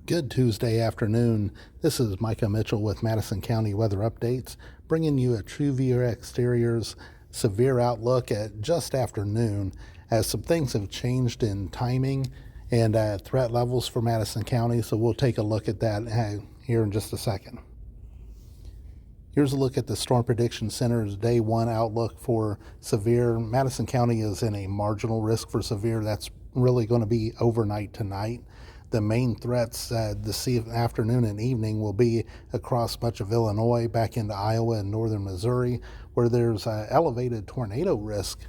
Good Tuesday afternoon. This is Micah Mitchell with Madison County Weather Updates, bringing you a TrueView Exteriors severe outlook at just after noon, as some things have changed in timing and threat levels for Madison County, so we'll take a look at that here in just a second. Here's a look at the Storm Prediction Center's Day 1 outlook for severe. Madison County is in a marginal risk for severe. That's really going to be overnight tonight. The main threats this afternoon and evening will be across much of Illinois, back into Iowa and northern Missouri, where there's elevated tornado risk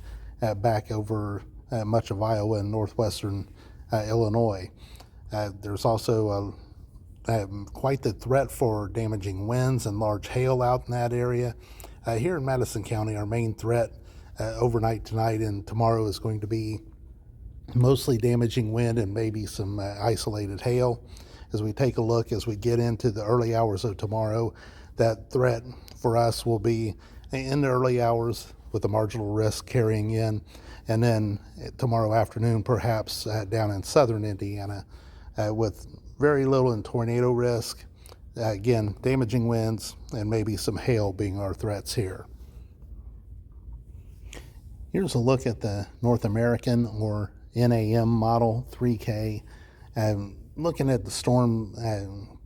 back over much of Iowa and northwestern Illinois. There's also quite the threat for damaging winds and large hail out in that area. Here in Madison County, our main threat overnight tonight and tomorrow is going to be mostly damaging wind and maybe some isolated hail. As we take a look, as we get into the early hours of tomorrow, that threat for us will be in the early hours with the marginal risk carrying in, and then tomorrow afternoon perhaps down in southern Indiana with very little in tornado risk. Again, damaging winds and maybe some hail being our threats here. Here's a look at the North American or NAM model 3K. Looking at the storm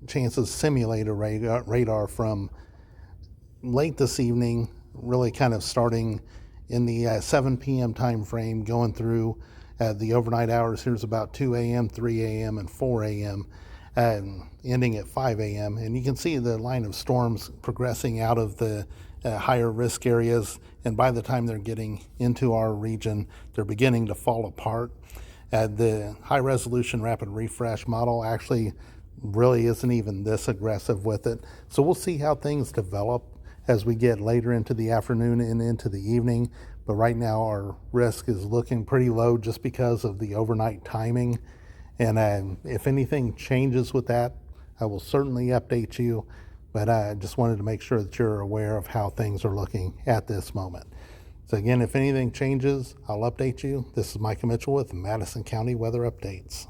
chances simulator radar from late this evening, really kind of starting in the 7 p.m. time frame, going through the overnight hours. Here's about 2 a.m., 3 a.m., and 4 a.m., ending at 5 a.m. And you can see the line of storms progressing out of the higher risk areas, and by the time they're getting into our region, they're beginning to fall apart. The high resolution rapid refresh model actually really isn't even this aggressive with it. So we'll see how things develop as we get later into the afternoon and into the evening. But right now our risk is looking pretty low just because of the overnight timing. And if anything changes with that, I will certainly update you. But I just wanted to make sure that you're aware of how things are looking at this moment. So again, if anything changes, I'll update you. This is Micah Mitchell with Madison County Weather Updates.